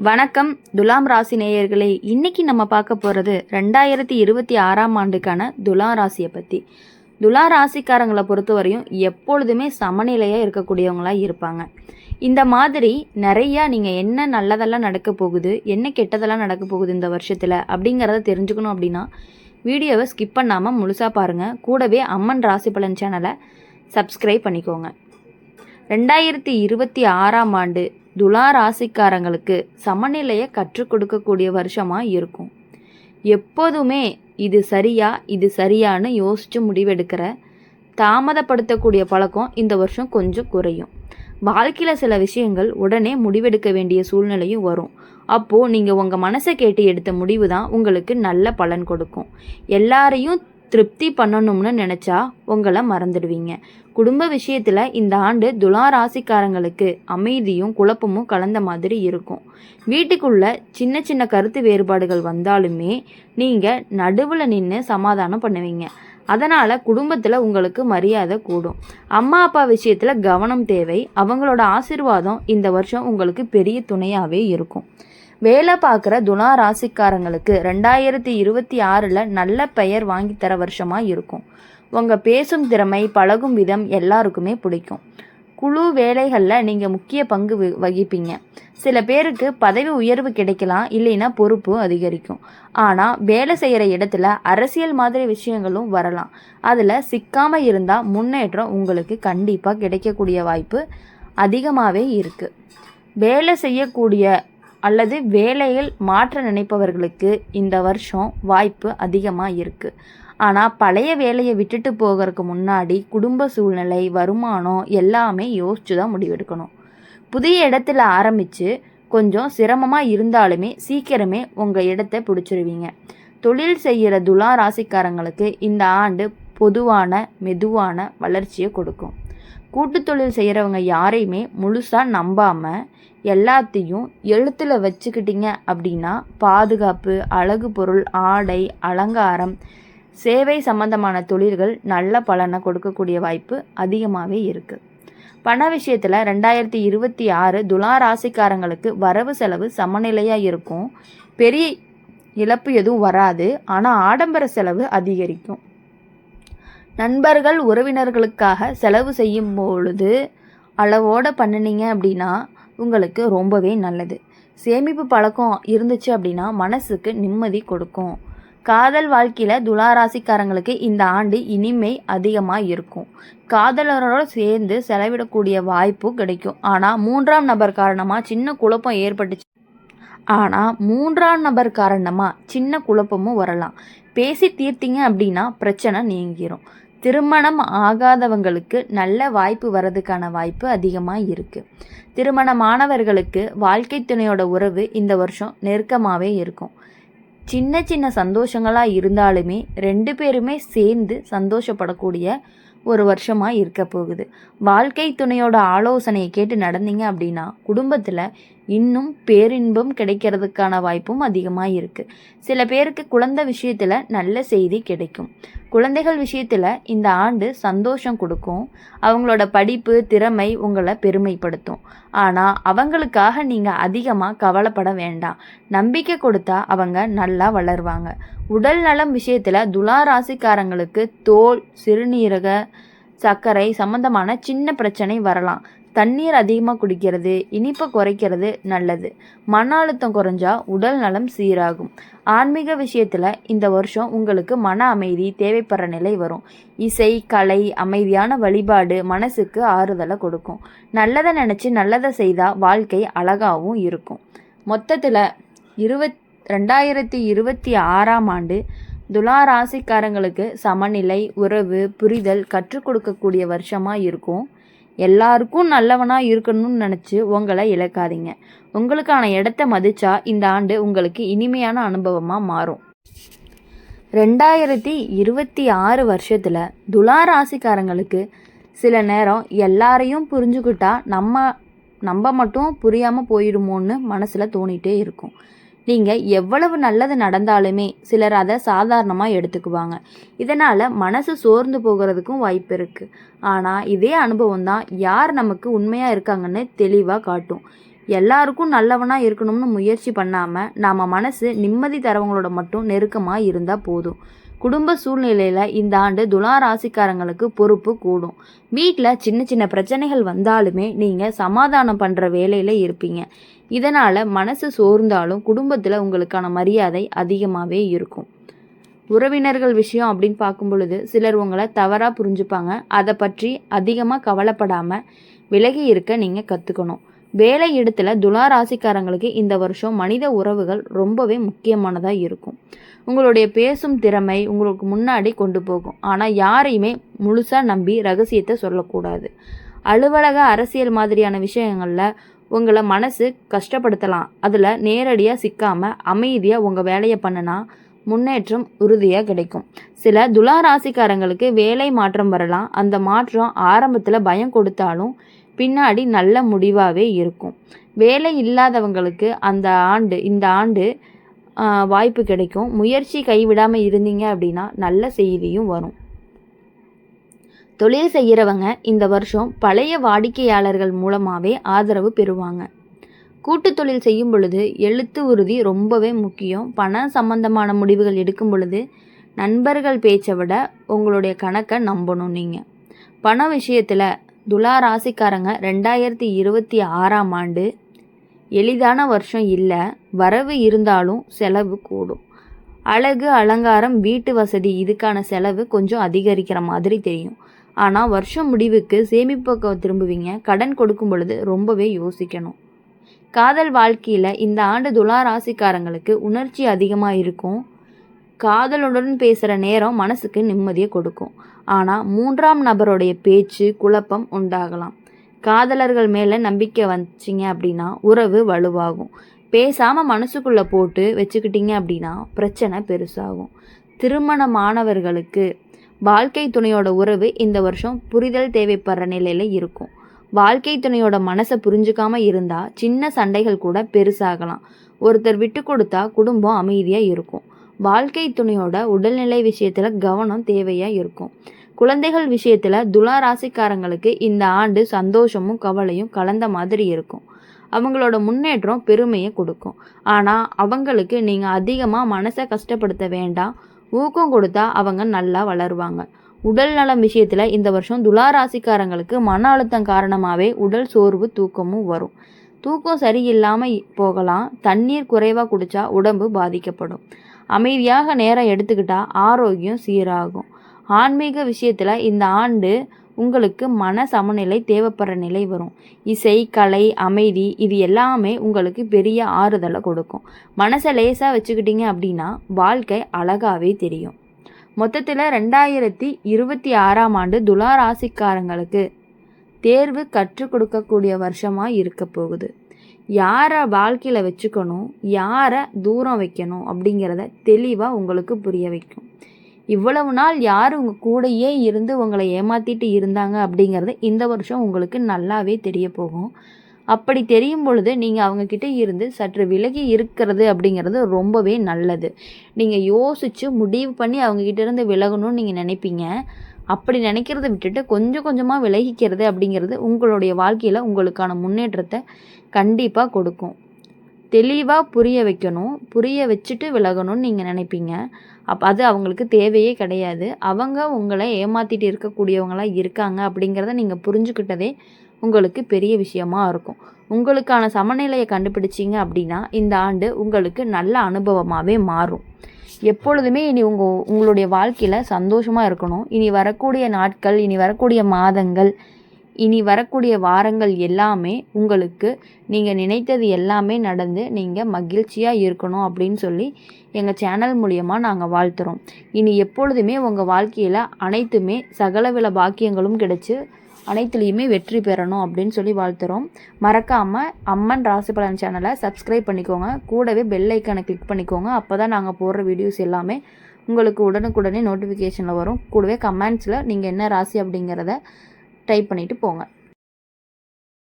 வணக்கம் துலாம் ராசி நேயர்களே. இன்னைக்கு நம்ம பார்க்க போகிறது 2026ஆம் ஆண்டுக்கான துலாம் ராசியை பற்றி. துலா ராசிக்காரங்களை பொறுத்தவரையும் எப்பொழுதுமே சமநிலையாக இருக்கக்கூடியவங்களாக இருப்பாங்க. இந்த மாதிரி நிறையா நீங்கள் என்ன நல்லதெல்லாம் நடக்க போகுது, என்ன கெட்டதெல்லாம் நடக்க போகுது இந்த வருஷத்தில் அப்படிங்கிறத தெரிஞ்சுக்கணும் அப்படின்னா வீடியோவை ஸ்கிப் பண்ணாமல் முழுசாக பாருங்கள். கூடவே அம்மன் ராசி பலன் சேனலை சப்ஸ்கிரைப் பண்ணிக்கோங்க. 2026ஆம் ஆண்டு துலா ராசிக்காரங்களுக்கு சமநிலையை கற்றுக் கொடுக்கக்கூடிய வருஷமாக இருக்கும். எப்போதுமே இது சரியா இது சரியான்னு யோசித்து முடிவெடுக்கிற தாமதப்படுத்தக்கூடிய பழக்கம் இந்த வருஷம் கொஞ்சம் குறையும். வாழ்க்கையில் சில விஷயங்கள் உடனே முடிவெடுக்க வேண்டிய சூழ்நிலையும் வரும். அப்போது நீங்கள் உங்கள் மனசை கேட்டு எடுத்த முடிவு தான் உங்களுக்கு நல்ல பலன் கொடுக்கும். எல்லாரையும் திருப்தி பண்ணணும்னு நினச்சா உங்களை மறந்துடுவீங்க. குடும்ப விஷயத்தில் இந்த ஆண்டு துலா ராசிக்காரங்களுக்கு அமைதியும் குழப்பமும் கலந்த மாதிரி இருக்கும். வீட்டுக்குள்ள சின்ன சின்ன கருத்து வேறுபாடுகள் வந்தாலுமே நீங்கள் நடுவில் நின்று சமாதானம் பண்ணுவீங்க. அதனால் குடும்பத்தில் உங்களுக்கு மரியாதை கூடும். அம்மா அப்பா விஷயத்தில் கவனம் தேவை. அவங்களோட ஆசீர்வாதம் இந்த வருஷம் உங்களுக்கு பெரிய துணையாகவே இருக்கும். வேலை பார்க்குற துலா ராசிக்காரங்களுக்கு 2026 நல்ல பெயர் வாங்கி தர வருஷமாக இருக்கும். உங்கள் பேசும் திறமை, பழகும் விதம் எல்லாருக்குமே பிடிக்கும். குழு வேலைகளில் நீங்கள் முக்கிய பங்கு வகிப்பீங்க. சில பேருக்கு பதவி உயர்வு கிடைக்கலாம், இல்லைன்னா பொறுப்பு அதிகரிக்கும். ஆனால் வேலை செய்கிற இடத்துல அரசியல் மாதிரி விஷயங்களும் வரலாம். அதில் சிக்காமல் இருந்தால் முன்னேற்றம் உங்களுக்கு கண்டிப்பாக கிடைக்கக்கூடிய வாய்ப்பு அதிகமாகவே இருக்குது. வேலை செய்யக்கூடிய அல்லது வேலையில் மாற்ற நினைப்பவர்களுக்கு இந்த வருஷம் வாய்ப்பு அதிகமாக இருக்குது. ஆனால் பழைய வேலையை விட்டுட்டு போகிறதுக்கு முன்னாடி குடும்ப சூழ்நிலை, வருமானம் எல்லாமே யோசித்து தான் முடிவெடுக்கணும். புதிய இடத்துல ஆரம்பித்து கொஞ்சம் சிரமமாக இருந்தாலுமே சீக்கிரமே உங்கள் இடத்தை பிடிச்சிருவீங்க. தொழில் செய்கிற துலா ராசிக்காரங்களுக்கு இந்த ஆண்டு பொதுவான மெதுவான வளர்ச்சியை கொடுக்கும். கூட்டு தொழில் செய்கிறவங்க யாரையுமே முழுசாக நம்பாமல் எல்லாத்தையும் எழுத்தில் வச்சுக்கிட்டீங்க அப்படின்னா பாதுகாப்பு, அழகு பொருள், ஆடை, அலங்காரம், சேவை சம்பந்தமான தொழில்கள் நல்ல பலனை கொடுக்கக்கூடிய வாய்ப்பு அதிகமாகவே இருக்குது. பண விஷயத்தில் 2026 துலா ராசிக்காரங்களுக்கு வரவு செலவு சமநிலையாக இருக்கும். பெரிய இழப்பு எதுவும் வராது. ஆனால் ஆடம்பர செலவு அதிகரிக்கும். நண்பர்கள் உறவினர்களுக்காக செலவு செய்யும் பொழுது அளவோடு பண்ணினீங்க அப்படின்னா உங்களுக்கு ரொம்பவே நல்லது. சேமிப்பு பழக்கம் இருந்துச்சு அப்படின்னா மனசுக்கு நிம்மதி கொடுக்கும். காதல் வாழ்க்கையில் துலா ராசிக்காரங்களுக்கு இந்த ஆண்டு இனிமை அதிகமாக இருக்கும். காதலரோடு சேர்ந்து செலவிடக்கூடிய வாய்ப்பு கிடைக்கும். ஆனால் மூன்றாம் நபர் காரணமாக சின்ன குழப்பமும் வரலாம். பேசி தீர்த்தீங்க அப்படின்னா பிரச்சனை நீங்கிரும். திருமணம் ஆகாதவங்களுக்கு நல்ல வாய்ப்பு வர்றதுக்கான வாய்ப்பு அதிகமாக இருக்குது. திருமணமானவர்களுக்கு வாழ்க்கை துணையோட உறவு இந்த வருஷம் நெருக்கமாகவே இருக்கும். சின்ன சின்ன சந்தோஷங்களாக இருந்தாலுமே 2 பேருமே சேர்ந்து சந்தோஷப்படக்கூடிய ஒரு வருஷமாக இருக்க போகுது. வாழ்க்கை துணையோட ஆலோசனையை கேட்டு நடந்தீங்க அப்படின்னா குடும்பத்தில் இன்னும் பேரின்பம் கிடைக்கிறதுக்கான வாய்ப்பும் அதிகமாக இருக்குது. சில பேருக்கு குழந்தை விஷயத்தில் நல்ல செய்தி கிடைக்கும். குழந்தைகள் விஷயத்தில் இந்த ஆண்டு சந்தோஷம் கொடுக்கும். அவங்களோட படிப்பு, திறமை உங்களை பெருமைப்படுத்தும். ஆனால் அவங்களுக்காக நீங்கள் அதிகமாக கவலைப்பட வேண்டாம். நம்பிக்கை கொடுத்தா அவங்க நல்லா வளருவாங்க. உடல் நலம் விஷயத்தில் துலா ராசிக்காரங்களுக்கு தோல், சிறுநீரக, சர்க்கரை சம்பந்தமான சின்ன பிரச்சனை வரலாம். தண்ணீர் அதிகமாக குடிக்கிறது, இனிப்பை குறைக்கிறது நல்லது. மன அழுத்தம் குறைஞ்சா உடல் நலம் சீராகும். ஆன்மீக விஷயத்தில் இந்த வருஷம் உங்களுக்கு மன அமைதி தேவைப்படுற நிலை வரும். இசை, கலை, அமைதியான வழிபாடு மனசுக்கு ஆறுதலை கொடுக்கும். நல்லதை நினச்சி நல்லதை செய்தால் வாழ்க்கை அழகாகவும் இருக்கும். மொத்தத்தில் 2026ஆம் ஆண்டு துலா ராசிக்காரங்களுக்கு சமநிலை, உறவு, புரிதல் கற்றுக் கொடுக்கக்கூடிய வருஷமாக இருக்கும். எல்லாருக்கும் நல்லவனாக இருக்கணும்னு நினச்சி உங்களை இழக்காதீங்க. உங்களுக்கான இடத்த மதிச்சா இந்த ஆண்டு உங்களுக்கு இனிமையான அனுபவமாக மாறும். 2026 வருஷத்தில் துலா ராசிக்காரங்களுக்கு சில நேரம் எல்லாரையும் புரிஞ்சுக்கிட்டா நம்ம மட்டும் புரியாமல் போயிடுமோன்னு மனசில் தோணிகிட்டே இருக்கும். நீங்கள் எவ்வளவு நல்லது நடந்தாலுமே சிலர் அதை சாதாரணமாக எடுத்துக்குவாங்க. இதனால் மனசு சோர்ந்து போகிறதுக்கும் வாய்ப்பு இருக்குது. ஆனால் இதே அனுபவம் தான் யார் நமக்கு உண்மையாக இருக்காங்கன்னு தெளிவாக காட்டும். எல்லாருக்கும் நல்லவனாக இருக்கணும்னு முயற்சி பண்ணாமல் நாம் மனசு நிம்மதி தரவங்களோட மட்டும் நெருக்கமாக இருந்தால் போதும். குடும்ப சூழ்நிலையில் இந்த ஆண்டு துலா ராசிக்காரங்களுக்கு பொறுப்பு கூடும். வீட்டில் சின்ன சின்ன பிரச்சனைகள் வந்தாலுமே நீங்கள் சமாதானம் பண்ணுற வேலையில் இருப்பீங்க. இதனால் மனசு சோர்ந்தாலும் குடும்பத்தில் உங்களுக்கான மரியாதை அதிகமாகவே இருக்கும். உறவினர்கள் விஷயம் அப்படின்னு பார்க்கும் பொழுது சிலர் உங்களை தவறாக புரிஞ்சுப்பாங்க. அதை பற்றி அதிகமாக கவலைப்படாமல் விலகி இருக்க நீங்கள் கற்றுக்கணும். வேலை இடத்துல துலா ராசிக்காரங்களுக்கு இந்த வருஷம் மனித உறவுகள் ரொம்பவே முக்கியமானதாக இருக்கும். உங்களுடைய பேசும் திறமை உங்களுக்கு முன்னாடி கொண்டு போகும். ஆனால் யாரையுமே முழுசாக நம்பி ரகசியத்தை சொல்லக்கூடாது. அலுவலக அரசியல் மாதிரியான விஷயங்களில் உங்களை மனசு கஷ்டப்படுத்தலாம். அதில் நேரடியாக சிக்காமல் அமைதியாக உங்கள் வேலையை பண்ணினா முன்னேற்றம் உறுதியாக கிடைக்கும். சில துலா ராசிக்காரங்களுக்கு வேலை மாற்றம் வரலாம். அந்த மாற்றம் ஆரம்பத்தில் பயம் கொடுத்தாலும் பின்னாடி நல்ல முடிவாகவே இருக்கும். வேலை இல்லாதவங்களுக்கு இந்த ஆண்டு வாய்ப்பு கிடைக்கும். முயற்சி கைவிடாமல் இருந்தீங்க அப்படின்னா நல்ல செய்தியும் வரும். தொழில் செய்கிறவங்க இந்த வருஷம் பழைய வாடிக்கையாளர்கள் மூலமாகவே ஆதரவு பெறுவாங்க. கூட்டு தொழில் செய்யும் பொழுது எழுத்து உறுதி ரொம்பவே முக்கியம். பணம் சம்பந்தமான முடிவுகள் எடுக்கும் பொழுது நண்பர்கள் பேச்சை விட உங்களுடைய கணக்கை நம்பணும். நீங்கள் பண விஷயத்தில் துலா ராசிக்காரங்க 2026ஆம் ஆண்டு எளிதான வருஷம் இல்லை. வரவு இருந்தாலும் செலவு கூடும். அழகு அலங்காரம் வீட்டு வசதி இதுக்கான செலவு கொஞ்சம் அதிகரிக்கிற மாதிரி தெரியும். ஆனால் வருஷம் முடிவுக்கு சேமிப்புக்கு திரும்புவீங்க. கடன் கொடுக்கும் பொழுது ரொம்பவே யோசிக்கணும். காதல் வாழ்க்கையில் இந்த ஆண்டு துலா ராசிக்காரங்களுக்கு உணர்ச்சி அதிகமாக இருக்கும். காதலுடன் பேசுகிற நேரம் மனசுக்கு நிம்மதியை கொடுக்கும். ஆனால் 3ஆம் நபருடைய பேச்சு குழப்பம் உண்டாகலாம். காதலர்கள் மேலே நம்பிக்கை வச்சிங்க அப்படின்னா உறவு வலுவாகும். பேசாமல் மனசுக்குள்ளே போட்டு வச்சுக்கிட்டீங்க அப்படின்னா பிரச்சனை பெருசாகும். திருமணமானவர்களுக்கு வாழ்க்கை துணையோட உறவு இந்த வருஷம் புரிதல் தேவைப்படுற நிலையில் இருக்கும். வாழ்க்கை துணையோட மனசை புரிஞ்சுக்காமல் இருந்தால் சின்ன சண்டைகள் கூட பெருசாகலாம். ஒருத்தர் விட்டு கொடுத்தா குடும்பம் அமைதியாக இருக்கும். வாழ்க்கை துணையோட உடல்நிலை விஷயத்தில் கவனம் தேவையாக இருக்கும். குழந்தைகள் விஷயத்தில் துலா ராசிக்காரங்களுக்கு இந்த ஆண்டு சந்தோஷமும் கவலையும் கலந்த மாதிரி இருக்கும். அவங்களோட முன்னேற்றம் பெருமையை கொடுக்கும். ஆனால் அவங்களுக்கு நீங்கள் அதிகமாக மனசை கஷ்டப்படுத்த வேண்டாம். ஊக்கம் கொடுத்தா அவங்க நல்லா வளருவாங்க. உடல் நலம் விஷயத்தில் இந்த வருஷம் துலா ராசிக்காரங்களுக்கு மன அழுத்தம் காரணமாகவே உடல் சோர்வு தூக்கமும் வரும். தூக்கம் சரியில்லாமல் போகலாம். தண்ணீர் குறைவாக குடித்தா உடம்பு பாதிக்கப்படும். அமைதியாக நேரம் எடுத்துக்கிட்டால் ஆரோக்கியம் சீராகும். ஆன்மீக விஷயத்தில் இந்த ஆண்டு உங்களுக்கு மன சமநிலை தேவைப்படுற நிலை வரும். இசை, கலை, அமைதி இது எல்லாமே உங்களுக்கு பெரிய ஆறுதலை கொடுக்கும். மனசை லேசாக வச்சுக்கிட்டீங்க அப்படின்னா வாழ்க்கை அழகாகவே தெரியும். மொத்தத்தில் 2026ஆம் ஆண்டு துலா ராசிக்காரங்களுக்கு தேர்வு கற்றுக் கொடுக்கக்கூடிய வருஷமாக இருக்க போகுது. யாரை வாழ்க்கையில் வச்சுக்கணும், யாரை தூரம் வைக்கணும் அப்படிங்கிறத தெளிவாக உங்களுக்கு புரிய வைக்கும். இவ்வளவு நாள் யார் உங்கள் கூடையே இருந்து உங்களை ஏமாற்றிட்டு இருந்தாங்க அப்படிங்கிறது இந்த வருஷம் உங்களுக்கு நல்லாவே தெரிய போகும். அப்படி தெரியும் பொழுது நீங்கள் அவங்கக்கிட்ட இருந்து சற்று விலகி இருக்கிறது அப்படிங்கிறது ரொம்பவே நல்லது. நீங்கள் யோசித்து முடிவு பண்ணி அவங்கக்கிட்ட இருந்து விலகணும்னு நீங்கள் நினைப்பீங்க. அப்படி நினைக்கிறத விட்டுட்டு கொஞ்சம் கொஞ்சமாக விலகிக்கிறது அப்படிங்கிறது உங்களுடைய வாழ்க்கையில் உங்களுக்கான முன்னேற்றத்தை கண்டிப்பாக கொடுக்கும். தெளிவாக புரிய வைக்கணும், புரிய வச்சுட்டு விலகணும்னு நீங்கள் நினைப்பீங்க. அது அவங்களுக்கு தேவையே கிடையாது. அவங்க உங்களை ஏமாற்றிட்டு இருக்கக்கூடியவங்களாக இருக்காங்க அப்படிங்கிறத நீங்கள் புரிஞ்சுக்கிட்டதே உங்களுக்கு பெரிய விஷயமா இருக்கும். உங்களுக்கான சமநிலையை கண்டுபிடிச்சிங்க அப்படின்னா இந்த ஆண்டு உங்களுக்கு நல்ல அனுபவமாகவே மாறும். எப்பொழுதுமே இனி உங்களுடைய வாழ்க்கையில் சந்தோஷமாக இருக்கணும். இனி வரக்கூடிய நாட்கள், இனி வரக்கூடிய மாதங்கள், இனி வரக்கூடிய வாரங்கள் எல்லாமே உங்களுக்கு நீங்கள் நினைத்தது எல்லாமே நடந்து நீங்கள் மகிழ்ச்சியாக இருக்கணும் அப்படின்னு சொல்லி எங்கள் சேனல் மூலியமாக நாங்கள் வாழ்த்துறோம். இனி எப்பொழுதுமே உங்கள் வாழ்க்கையில் அனைத்துமே சகலவில பாக்கியங்களும் கிடைச்சி அனைத்துலேயுமே வெற்றி பெறணும் அப்படின்னு சொல்லி வாழ்த்துறோம். மறக்காமல் அம்மன் ராசி பலன் சேனலை சப்ஸ்கிரைப் பண்ணிக்கோங்க. கூடவே பெல் ஐக்கானை கிளிக் பண்ணிக்கோங்க. அப்போ தான் நாங்கள் போடுற வீடியோஸ் எல்லாமே உங்களுக்கு உடனுக்குடனே நோட்டிஃபிகேஷனில் வரும். கூடவே கமெண்ட்ஸில் நீங்கள் என்ன ராசி அப்படிங்கிறத டைப் பண்ணிவிட்டு போங்க.